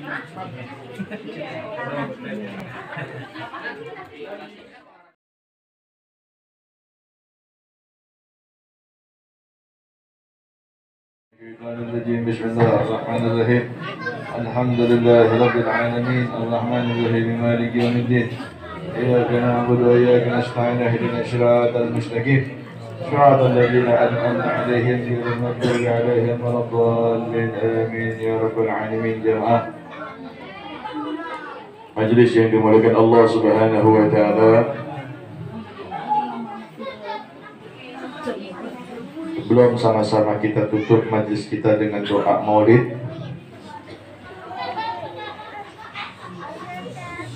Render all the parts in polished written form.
Bismillahirrahmanirrahim. Alhamdulillahirabbil alamin arrahmanir rahim maliki yaumiddin. Iyyaka na'budu wa iyyaka nasta'in ihdinas siratal mustaqim. Siratal ladzina an'amta 'alaihim ghairil maghdubi 'alaihim waladdallin. Amin ya rabbal alamin. Jamaah majelis yang dimuliakan Allah Subhanahu wa taala, belum sama-sama kita tutup majlis kita dengan doa maulid.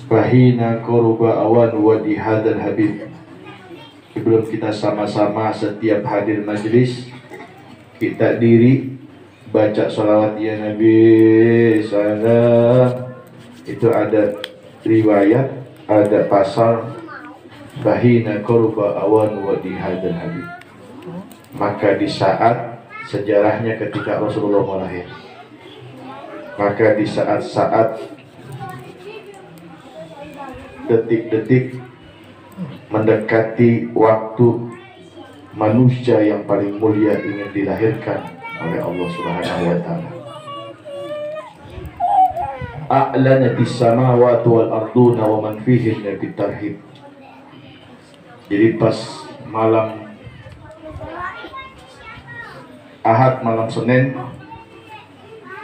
Fahina koruba awan wadi hadal habib. Sebelum kita sama-sama setiap hadir majlis, kita diri baca sholawat ya Nabi salam. Itu ada riwayat, ada pasal fahina koruba awan wadi hadal habib. Maka di saat sejarahnya ketika Rasulullah lahir, maka di saat-saat detik-detik mendekati waktu manusia yang paling mulia ingin dilahirkan oleh Allah Subhanahu wa taala, a'lanatis samawati wal arduna wa man fihinna bitarhib. Jadi pas malam Ahad malam Senin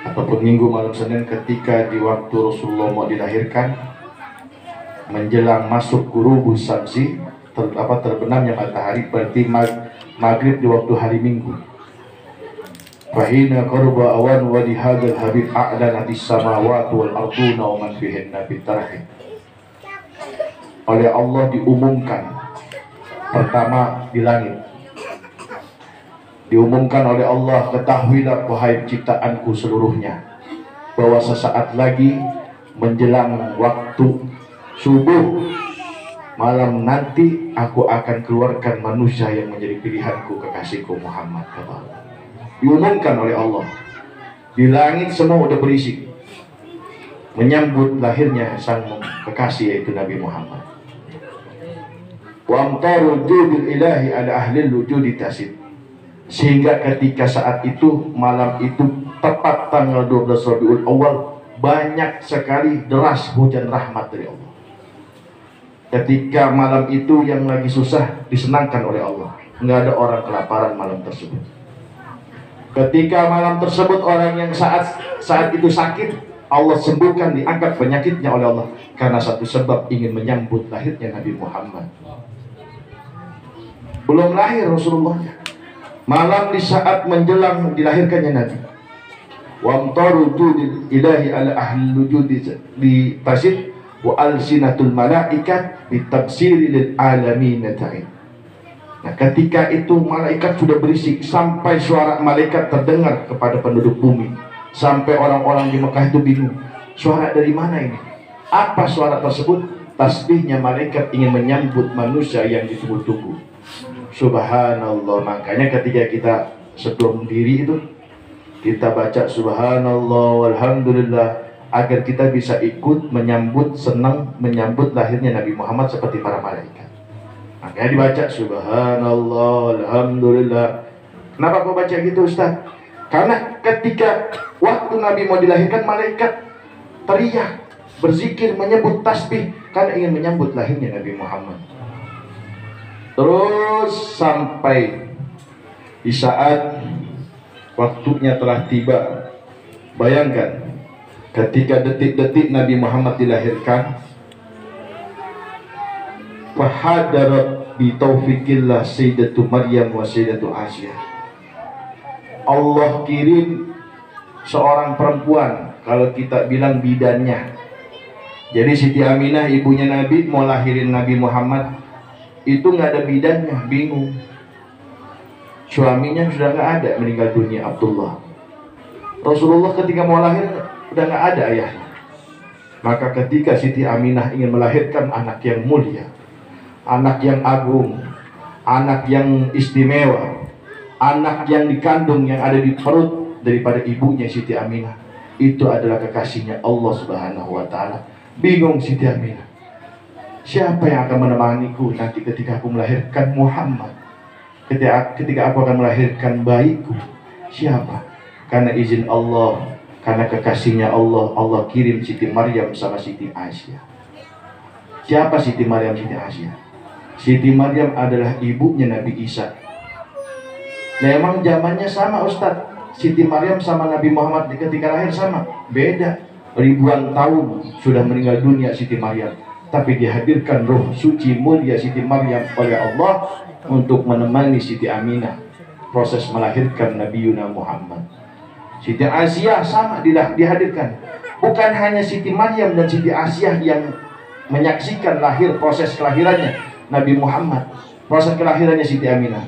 ataupun Minggu malam Senin, ketika di waktu Rasulullah mau dilahirkan, menjelang masuk ghurubus syamsi, terbenamnya matahari, berarti maghrib di waktu hari Minggu. Fahina qarba awan wa di hadzal habib a'lanatis samawati wal arduna wa man fihinna bitarhib. Oleh Allah diumumkan pertama di langit, diumumkan oleh Allah, ketahuilah wahai ciptaanku seluruhnya, bahwa sesaat lagi menjelang waktu subuh malam nanti aku akan keluarkan manusia yang menjadi pilihanku, kekasihku Muhammad. Diumumkan oleh Allah di langit, semua udah berisik menyambut lahirnya sang kekasih, yaitu Nabi Muhammad. Wa amtaru judul ilahi ala ahli wujudi tasid. Sehingga ketika saat itu, malam itu tepat tanggal 12 Rabiul Awal, banyak sekali deras hujan rahmat dari Allah. Ketika malam itu yang lagi susah disenangkan oleh Allah, nggak ada orang kelaparan malam tersebut. Ketika malam tersebut orang yang saat itu sakit, Allah sembuhkan, diangkat penyakitnya oleh Allah, karena satu sebab ingin menyambut lahirnya Nabi Muhammad. Belum lahir Rasulullahnya, malam di saat menjelang dilahirkannya Nabi. Wa amtaru judil ilahi ala ahli wujudi di tasid wa alsinatul malaikat bitabsiri lil alamin ta'in. Nah, ketika itu malaikat sudah berisik sampai suara malaikat terdengar kepada penduduk bumi, sampai orang-orang di Mekah itu bingung, suara dari mana ini? Apa suara tersebut? Tasbihnya malaikat ingin menyambut manusia yang ditunggu-tunggu. Subhanallah. Makanya ketika kita sebelum diri itu kita baca subhanallah walhamdulillah, agar kita bisa ikut menyambut, senang menyambut lahirnya Nabi Muhammad seperti para malaikat. Makanya dibaca subhanallah alhamdulillah. Kenapa kau baca gitu Ustaz? Karena ketika waktu Nabi mau dilahirkan, malaikat teriak, berzikir, menyebut tasbih, karena ingin menyambut lahirnya Nabi Muhammad. Terus sampai di saat waktunya telah tiba, bayangkan ketika detik-detik Nabi Muhammad dilahirkan, fahadarat bi taufikillah sayyidatu Maryam wa sayyidatu Asia. Allah kirim seorang perempuan, kalau kita bilang bidannya. Jadi Siti Aminah ibunya Nabi mau lahirin Nabi Muhammad, itu nggak ada bidannya, bingung. Suaminya sudah nggak ada, meninggal dunia, Abdullah. Rasulullah ketika mau lahir udah nggak ada ayahnya. Maka ketika Siti Aminah ingin melahirkan anak yang mulia, anak yang agung, anak yang istimewa, anak yang dikandung, yang ada di perut daripada ibunya Siti Aminah, itu adalah kekasihnya Allah Subhanahu wa taala. Bingung Siti Aminah, siapa yang akan menemaniku nanti ketika aku melahirkan Muhammad, ketika aku akan melahirkan bayiku? Siapa? Karena izin Allah, karena kekasihnya Allah, Allah kirim Siti Maryam sama Siti Aisyah. Siapa Siti Maryam, Siti Aisyah? Siti Maryam adalah ibunya Nabi Isa. Memang zamannya sama Ustadz, Siti Maryam sama Nabi Muhammad ketika lahir sama? Beda. Ribuan tahun sudah meninggal dunia Siti Maryam, tapi dihadirkan roh suci mulia Siti Maryam oleh Allah untuk menemani Siti Aminah proses melahirkan Nabi Yuna Muhammad. Siti Aisyah sama dihadirkan. Bukan hanya Siti Maryam dan Siti Aisyah yang menyaksikan lahir proses kelahirannya Nabi Muhammad, proses kelahirannya Siti Aminah.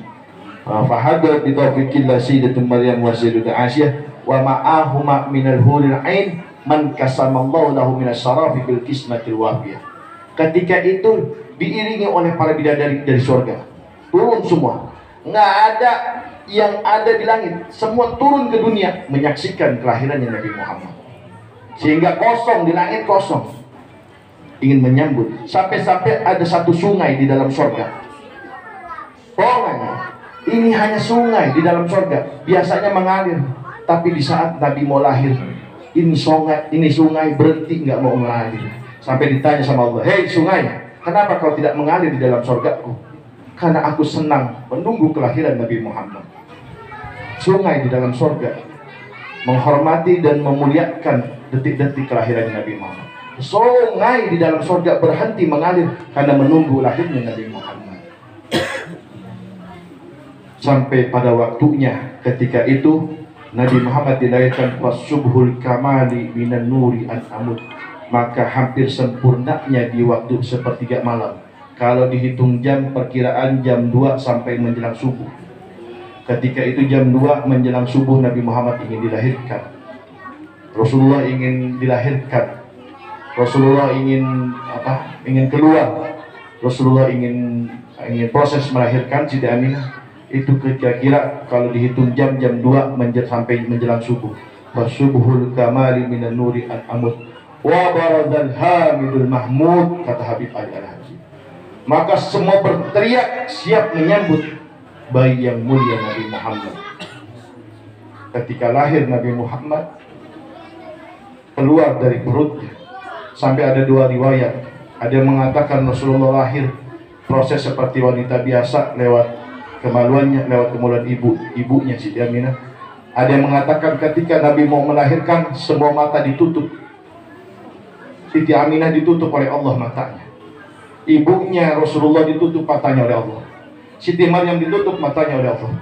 Fahadat bitaufiqillah Sayyidatun Maryam wa Sayyidatun Aisyah wa ma'ahuma minal huril ain man kasamallahu lahu minas syarafi bil kismatil wafiyah. Ketika itu diiringi oleh para bidadari dari surga, turun semua, nggak ada yang ada di langit, semua turun ke dunia menyaksikan kelahirannya Nabi Muhammad. Sehingga kosong di langit, kosong, ingin menyambut. Sampai-sampai ada satu sungai di dalam surga. Bohongan, ini hanya sungai di dalam surga, biasanya mengalir, tapi di saat Nabi mau lahir, ini sungai berhenti, nggak mau mengalir. Sampai ditanya sama Allah, hei sungai, kenapa kau tidak mengalir di dalam surgaku? Karena aku senang menunggu kelahiran Nabi Muhammad. Sungai di dalam surga menghormati dan memuliakan detik-detik kelahiran Nabi Muhammad. Sungai di dalam surga berhenti mengalir karena menunggu lahirnya Nabi Muhammad. Sampai pada waktunya ketika itu Nabi Muhammad dilahirkan wasubhul kamali minan nuri an amud, maka hampir sempurnanya di waktu sepertiga malam. Kalau dihitung jam, perkiraan jam 2 sampai menjelang subuh. Ketika itu jam 2 menjelang subuh Nabi Muhammad ingin dilahirkan. Rasulullah ingin dilahirkan. Rasulullah ingin keluar. Rasulullah ingin proses melahirkan Siti Aminah. Itu kira-kira kalau dihitung jam 2 sampai menjelang subuh. Wasubuhul kamali minan nuri an amud wa baradal hamidul mahmud, kata Habib Ali Al-Habsyi. Maka semua berteriak siap menyambut bayi yang mulia Nabi Muhammad. Ketika lahir Nabi Muhammad, keluar dari perutnya, sampai ada 2 riwayat. Ada yang mengatakan Rasulullah lahir proses seperti wanita biasa lewat kemaluannya, lewat kemuliaan ibunya Siti Aminah. Ada yang mengatakan ketika Nabi mau melahirkan, semua mata ditutup. Siti Aminah ditutup oleh Allah matanya. Ibunya Rasulullah ditutup matanya oleh Allah. Siti Maryam ditutup matanya oleh Allah.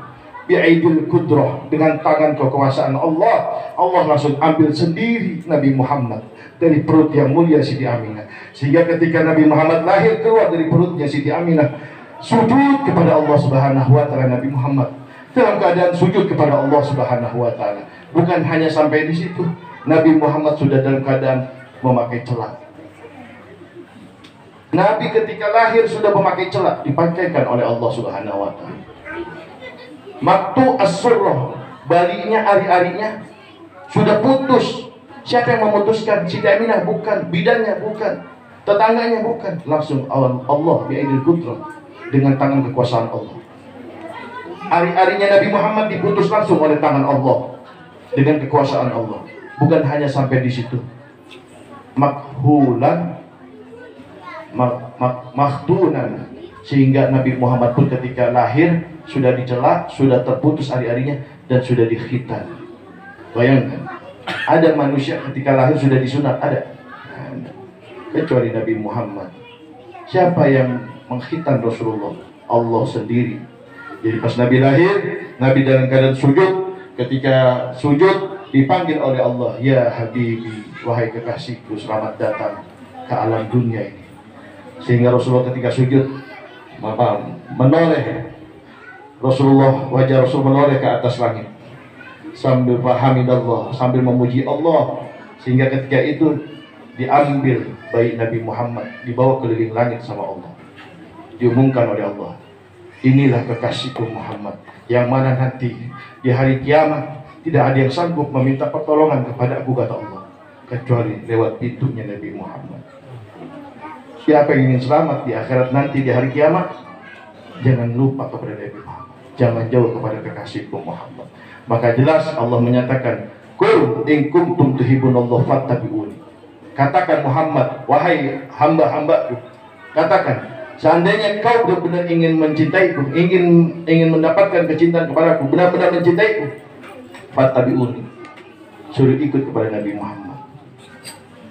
Bi'aidil kudrah, dengan tangan kekuasaan Allah, Allah langsung ambil sendiri Nabi Muhammad dari perut yang mulia Siti Aminah. Sehingga ketika Nabi Muhammad lahir, keluar dari perutnya Siti Aminah, sujud kepada Allah Subhanahu wa taala. Nabi Muhammad dalam keadaan sujud kepada Allah Subhanahu wa taala. Bukan hanya sampai di situ, Nabi Muhammad sudah dalam keadaan memakai celak. Nabi ketika lahir sudah memakai celak, dipakaikan oleh Allah Subhanahu wa taala. Maktu as-surrah, balinya, ari-arinya sudah putus. Siapa yang memutuskan? Siti Aminah? Bukan. Bidannya? Bukan. Tetangganya? Bukan. Langsung Allah bi'aidil kudrah, dengan tangan kekuasaan Allah. Ari-arinya Nabi Muhammad diputus langsung oleh tangan Allah dengan kekuasaan Allah. Bukan hanya sampai di situ. Makhulan, makhtunan, sehingga Nabi Muhammad pun ketika lahir sudah dicela, sudah terputus ari-arinya, dan sudah dikhitan. Bayangkan, ada manusia ketika lahir sudah disunat? Ada? Kecuali Nabi Muhammad. Siapa yang mengkhitan Rasulullah? Allah sendiri. Jadi pas Nabi lahir, Nabi dalam keadaan sujud. Ketika sujud dipanggil oleh Allah, ya Habibi, wahai kekasihku, selamat datang ke alam dunia ini. Sehingga Rasulullah ketika sujud menoleh, Rasulullah, wajah Rasul menoleh ke atas langit sambil fahamidallah, sambil memuji Allah. Sehingga ketika itu diambil bayi Nabi Muhammad, dibawa keliling langit sama Allah. Diumumkan oleh Allah, inilah kekasihku Muhammad, yang mana nanti di hari kiamat Tidak ada yang sanggup meminta pertolongan kepada aku, kata Allah, kecuali lewat pintunya Nabi Muhammad. Siapa yang ingin selamat di akhirat nanti di hari kiamat, jangan lupa kepada Nabi Muhammad, jangan jauh kepada kekasihku Muhammad. Maka jelas Allah menyatakan, qul in kuntum tuhibbunallah fattabi'uni. Katakan Muhammad, wahai hamba-hambaku, katakan, seandainya kau benar-benar ingin mencintaiku, ingin mendapatkan kecintaan kepadaku, benar-benar mencintaiku, fattabi'uni, suruh ikut kepada Nabi Muhammad.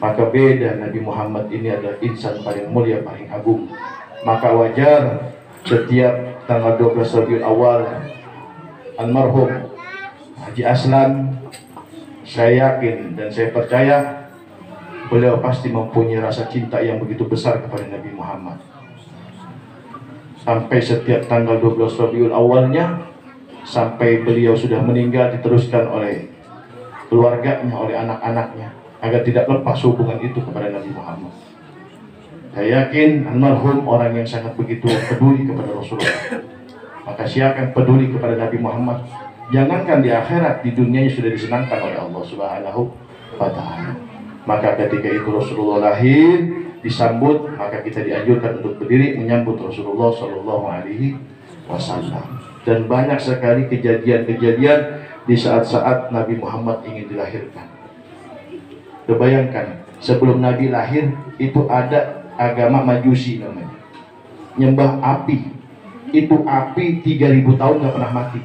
Maka beda, Nabi Muhammad ini adalah insan paling mulia, paling agung. Maka wajar setiap tanggal 12 Rabiul Awal, almarhum Haji Aslan, saya yakin dan saya percaya beliau pasti mempunyai rasa cinta yang begitu besar kepada Nabi Muhammad. Sampai setiap tanggal 12 Rabiul Awalnya, sampai beliau sudah meninggal, diteruskan oleh keluarganya, oleh anak-anaknya, agar tidak lepas hubungan itu kepada Nabi Muhammad. Saya yakin almarhum orang yang sangat begitu peduli kepada Rasulullah. Maka siapa yang peduli kepada Nabi Muhammad, jangankan di akhirat, di dunianya sudah disenangkan oleh Allah Subhanahu wa ta'ala. Maka ketika itu Rasulullah lahir, disambut, maka kita dianjurkan untuk berdiri menyambut Rasulullah Shallallahu Alaihi Wasallam. Dan banyak sekali kejadian-kejadian di saat-saat Nabi Muhammad ingin dilahirkan. Bayangkan, sebelum Nabi lahir itu ada agama Majusi namanya, nyembah api. Itu api 3000 tahun nggak pernah mati.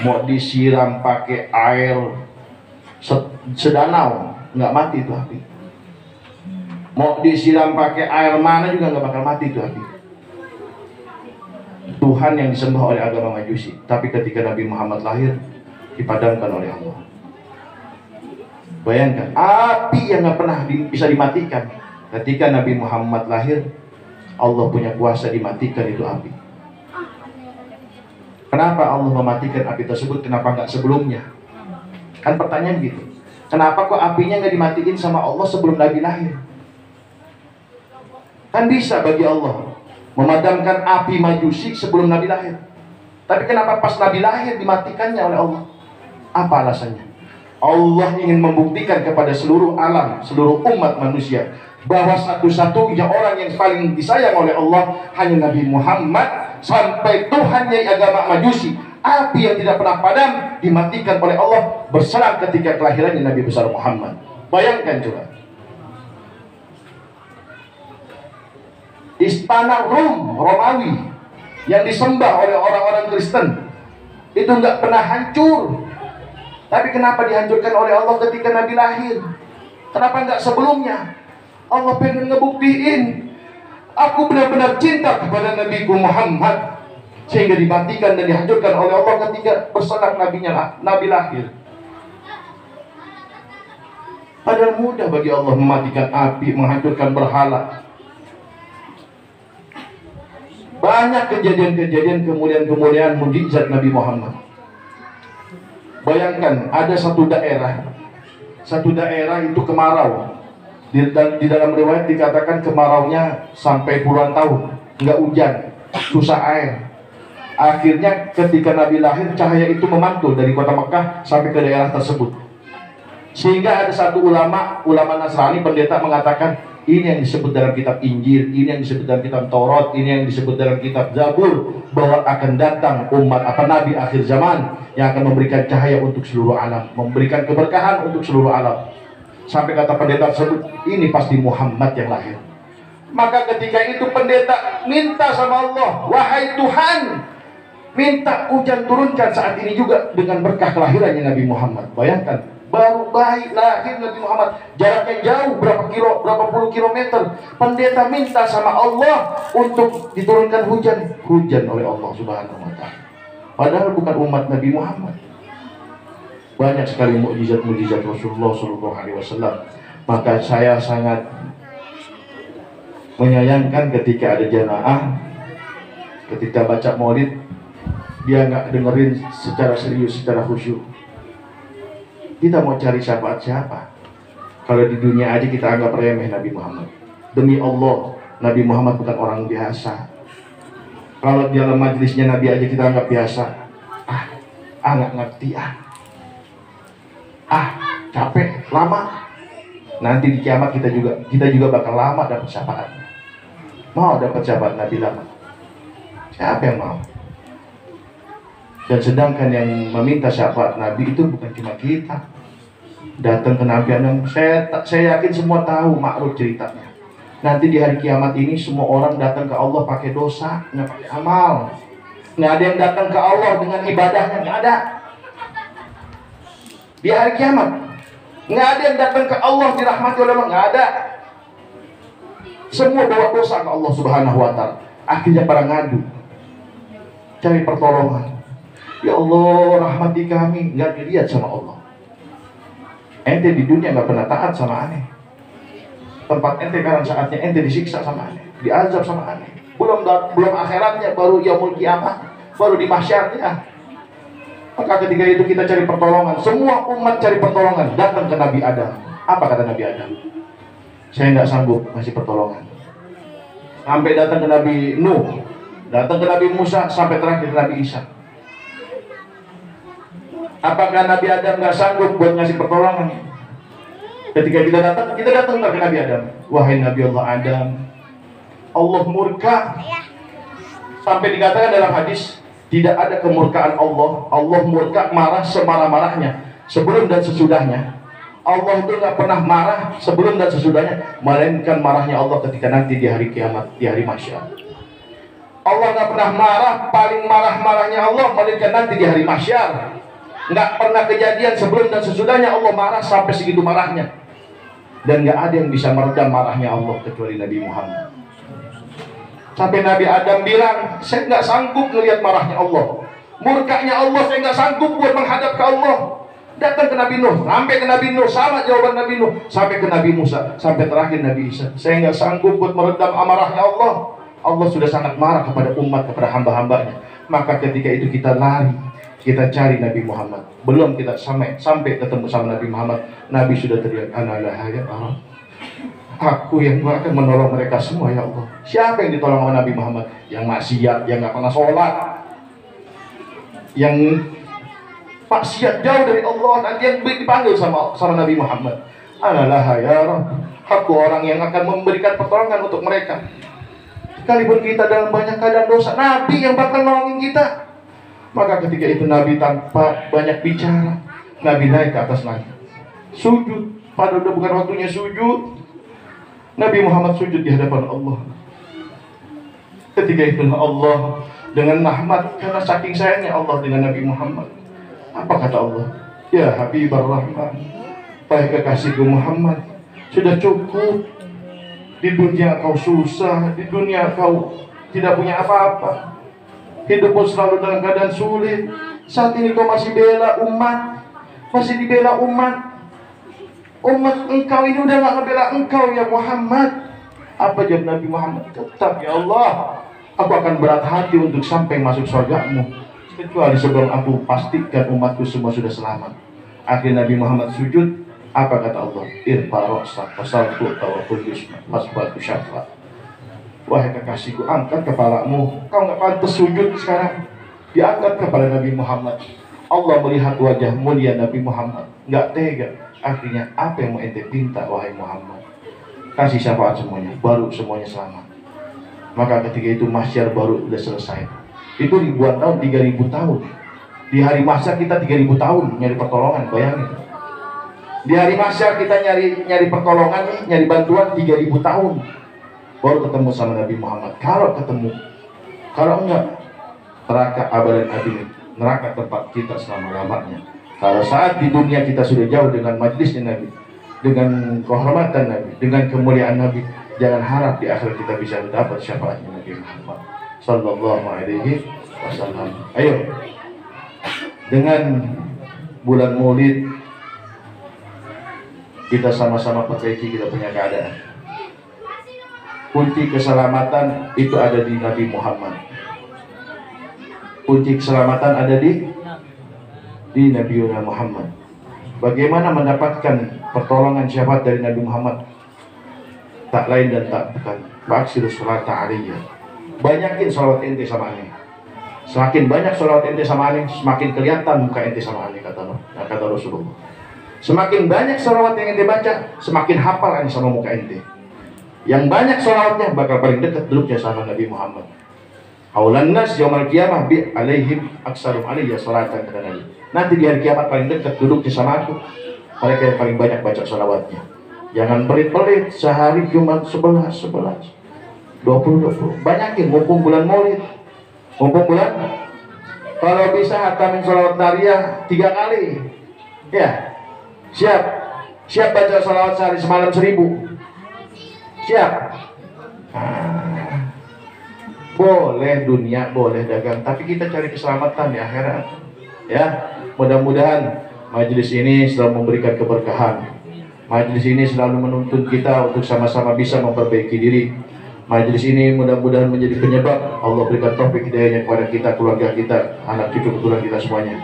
Mau disiram pakai air sedanau nggak mati itu api. Mau disiram pakai air mana juga nggak bakal mati itu api. Tuhan yang disembah oleh agama Majusi. Tapi ketika Nabi Muhammad lahir, dipadamkan oleh Allah. Bayangkan, api yang nggak pernah bisa dimatikan. Ketika Nabi Muhammad lahir, Allah punya kuasa dimatikan itu api. Kenapa Allah mematikan api tersebut? Kenapa nggak sebelumnya? Kan pertanyaan gitu. Kenapa kok apinya nggak dimatiin sama Allah sebelum Nabi lahir? Kan bisa bagi Allah memadamkan api Majusi sebelum Nabi lahir. Tapi kenapa pas Nabi lahir dimatikannya oleh Allah? Apa alasannya? Allah ingin membuktikan kepada seluruh alam, seluruh umat manusia, bahwa satu-satunya orang yang paling disayang oleh Allah hanya Nabi Muhammad. Sampai Tuhannya agama Majusi, api yang tidak pernah padam, dimatikan oleh Allah berserang ketika kelahirannya Nabi besar Muhammad. Bayangkan coba, istana Romawi yang disembah oleh orang-orang Kristen itu nggak pernah hancur. Tapi kenapa dihancurkan oleh Allah ketika Nabi lahir? Kenapa nggak sebelumnya? Allah pengen ngebuktiin, aku benar-benar cinta kepada Nabi Muhammad, sehingga dimatikan dan dihancurkan oleh Allah ketika berserang Nabi lahir. Padahal mudah bagi Allah mematikan api, menghancurkan berhala. Banyak kejadian-kejadian kemuliaan-kemuliaan mukjizat Nabi Muhammad. Bayangkan, ada satu daerah itu kemarau. Di dalam riwayat dikatakan kemaraunya sampai puluhan tahun, nggak hujan, susah air. Akhirnya ketika Nabi lahir, cahaya itu memantul dari kota Mekah sampai ke daerah tersebut. Sehingga ada satu ulama Nasrani, pendeta, mengatakan, ini yang disebut dalam kitab Injil, ini yang disebut dalam kitab Taurat, ini yang disebut dalam kitab Zabur, bahwa akan datang Nabi akhir zaman yang akan memberikan cahaya untuk seluruh alam, memberikan keberkahan untuk seluruh alam. Sampai kata pendeta tersebut, ini pasti Muhammad yang lahir. Maka ketika itu pendeta minta sama Allah, wahai Tuhan, minta hujan turunkan saat ini juga dengan berkah kelahirannya Nabi Muhammad. Bayangkan, baru bayi lahir Nabi Muhammad, jaraknya jauh berapa puluh kilometer. Pendeta minta sama Allah untuk diturunkan hujan oleh Allah Subhanahu wa ta'ala. Padahal bukan umat Nabi Muhammad. Banyak sekali mukjizat Rasulullah Shallallahu Alaihi Wasallam. Maka saya sangat menyayangkan ketika ada jamaah ketika baca maulid, dia nggak dengerin secara serius, secara khusyuk. Kita mau cari siapa? Kalau di dunia aja kita anggap remeh Nabi Muhammad. Demi Allah, Nabi Muhammad bukan orang biasa. Kalau di dalam majelisnya Nabi aja kita anggap biasa. Nggak ngerti. capek, lama. Nanti di kiamat kita juga bakal lama dapat syafaat. Mau dapat syafaat Nabi lama? Siapa yang mau? Dan sedangkan yang meminta syafaat Nabi itu bukan cuma kita. Datang ke Nabi Adam, saya yakin semua tahu makruf ceritanya. Nanti di hari kiamat ini semua orang datang ke Allah pakai dosa, nggak pakai amal. Nggak ada yang datang ke Allah dengan ibadahnya, nggak ada. Di hari kiamat nggak ada yang datang ke Allah dirahmati oleh Allah, nggak ada. Semua bawa dosa ke Allah Subhanahu wa Ta'ala. Akhirnya pada ngadu, cari pertolongan. Ya Allah, rahmati kami. Nggak dilihat sama Allah. Ente di dunia nggak pernah taat sama aneh. Tempat ente sekarang saatnya ente disiksa sama aneh, diazab sama aneh. Belum akhiratnya, baru yaumul kiamat, baru di mahsyarnya. Maka ketika itu kita cari pertolongan. Semua umat cari pertolongan. Datang ke Nabi Adam. Apa kata Nabi Adam? Saya nggak sanggup ngasih pertolongan. Sampai datang ke Nabi Nuh, datang ke Nabi Musa, sampai terakhir Nabi Isa. Apakah Nabi Adam nggak sanggup buat ngasih pertolongan? Ketika kita datang ke Nabi Adam. Wahai Nabi Allah Adam, Allah murka. Sampai dikatakan dalam hadis, tidak ada kemurkaan Allah. Allah murka, marah semarah-marahnya, sebelum dan sesudahnya. Allah itu nggak pernah marah sebelum dan sesudahnya, melainkan marahnya Allah ketika nanti di hari kiamat, di hari mahsyar. Allah nggak pernah marah, paling marah-marahnya Allah melainkan nanti di hari mahsyar. Nggak pernah kejadian sebelum dan sesudahnya Allah marah sampai segitu marahnya. Dan nggak ada yang bisa meredam marahnya Allah kecuali Nabi Muhammad. Sampai Nabi Adam bilang, saya nggak sanggup melihat marahnya Allah, murkanya Allah, saya nggak sanggup buat menghadap ke Allah. Datang ke Nabi Nuh, sampai ke Nabi Nuh, sama jawaban Nabi Nuh, sampai ke Nabi Musa, sampai terakhir Nabi Isa. Saya nggak sanggup buat meredam amarahnya Allah. Allah sudah sangat marah kepada umat, kepada hamba-hambanya. Maka ketika itu kita lari, kita cari Nabi Muhammad. Belum kita sampai ketemu sama Nabi Muhammad, Nabi sudah teriak, analah ya Allah, aku yang akan menolong mereka semua ya Allah. Siapa yang ditolong oleh Nabi Muhammad? Yang maksiat, yang nggak pernah sholat, yang maksiat jauh dari Allah, nanti yang dipanggil sama Nabi Muhammad. Analah ya Rabb, aku orang yang akan memberikan pertolongan untuk mereka. Sekalipun kita dalam banyak keadaan dosa, Nabi yang bakal nolongin kita. Maka ketika itu Nabi tanpa banyak bicara, Nabi naik ke atas langit, sujud. Padahal udah bukan waktunya sujud, Nabi Muhammad sujud di hadapan Allah. Ketika itu Allah dengan rahmat, karena saking sayangnya Allah dengan Nabi Muhammad, apa kata Allah? Ya Habibur Rahman, wahai kekasihku Muhammad, sudah cukup. Di dunia kau susah, di dunia kau tidak punya apa-apa, hidupmu selalu dalam keadaan sulit. Saat ini kau masih bela umat, masih dibela umat. Umat engkau ini udah gak ngebela engkau ya Muhammad. Apa jawab Nabi Muhammad? Tetap ya Allah, aku akan berat hati untuk sampai masuk surgamu, kecuali sebelum aku pastikan umatku semua sudah selamat. Akhirnya Nabi Muhammad sujud. Apa kata Allah? Irfa ra'sak fasalku tawakul yusma masbatu syafa. Wahai kekasihku, angkat kepalamu. Kau gak pantas sujud sekarang. Diangkat kepada Nabi Muhammad. Allah melihat wajah mulia Nabi Muhammad, gak tega. Akhirnya apa yang mau ente pinta wahai Muhammad? Kasih syafaat semuanya, baru semuanya selamat. Maka ketika itu mahsyar baru udah selesai. Itu ribuan tahun, 3000 tahun. Di hari mahsyar kita 3000 tahun nyari pertolongan, bayangin. Di hari mahsyar kita nyari pertolongan nih, nyari bantuan 3000 tahun baru ketemu sama Nabi Muhammad. Kalau ketemu, kalau enggak, neraka abadan abidin, neraka tempat kita selama-lamanya. Kalau saat di dunia kita sudah jauh dengan majlisnya Nabi, dengan kehormatan Nabi, dengan kemuliaan Nabi, jangan harap di akhirat kita bisa mendapat syafaatnya Nabi Muhammad sallallahu alaihi wasallam. Ayo, dengan bulan Maulid kita sama-sama perbaiki kita punya keadaan. Kunci keselamatan itu ada di Nabi Muhammad. Kunci keselamatan ada di Nabi Muhammad. Bagaimana mendapatkan pertolongan syafaat dari Nabi Muhammad? Tak lain dan tak bukan baksiru sholat alaiya. Banyakin sholat ente sama aneh. Semakin banyak sholat ente sama aneh, semakin kelihatan muka ente sama aneh, kata Rasulullah. Semakin banyak sholawat yang ente baca, semakin hafal ane sama muka ente. Yang banyak sholawatnya bakal paling dekat duduknya sama Nabi Muhammad. Aulan nas yaumal qiyamah bi alaihim aksarum alayya sholatan, kata Nabi. Nanti di hari kiamat paling dekat duduknya sama aku mereka yang paling banyak baca sholawatnya. Jangan pelit-pelit, sehari cuma 11, 20. Banyakin, mumpung bulan Maulid, mumpung bulan. Kalau bisa hatamin sholawat nariyah 3 kali, ya siap baca sholawat sehari semalam 1000, siap. Boleh dunia, boleh dagang, tapi kita cari keselamatan di akhirat. Ya, mudah-mudahan majelis ini selalu memberikan keberkahan. Majelis ini selalu menuntun kita untuk sama-sama bisa memperbaiki diri. Majelis ini mudah-mudahan menjadi penyebab Allah berikan taufik hidayahnya kepada kita, keluarga kita, anak cucu keturunan kita semuanya,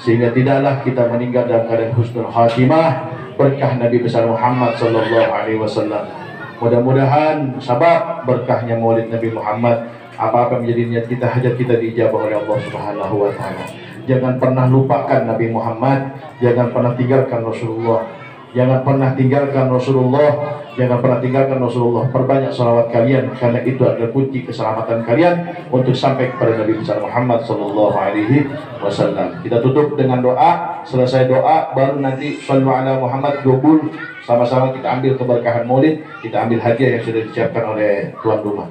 sehingga tidaklah kita meninggal dalam keadaan husnul khatimah berkah Nabi besar Muhammad sallallahu alaihi wasallam. Mudah-mudahan sabab berkahnya Maulid Nabi Muhammad, apa-apa menjadi niat kita, hajat kita dijabah oleh Allah Subhanahu wa taala. Jangan pernah lupakan Nabi Muhammad, jangan pernah tinggalkan Rasulullah. Jangan pernah tinggalkan Rasulullah, jangan pernah tinggalkan Rasulullah. Perbanyak salawat kalian, karena itu adalah kunci keselamatan kalian untuk sampai kepada Nabi besar Muhammad sallallahu alaihi wasallam. Kita tutup dengan doa. Selesai doa baru nanti shallu ala Muhammad gobul. Sama-sama kita ambil keberkahan Maulid, kita ambil hadiah yang sudah disiapkan oleh tuan rumah.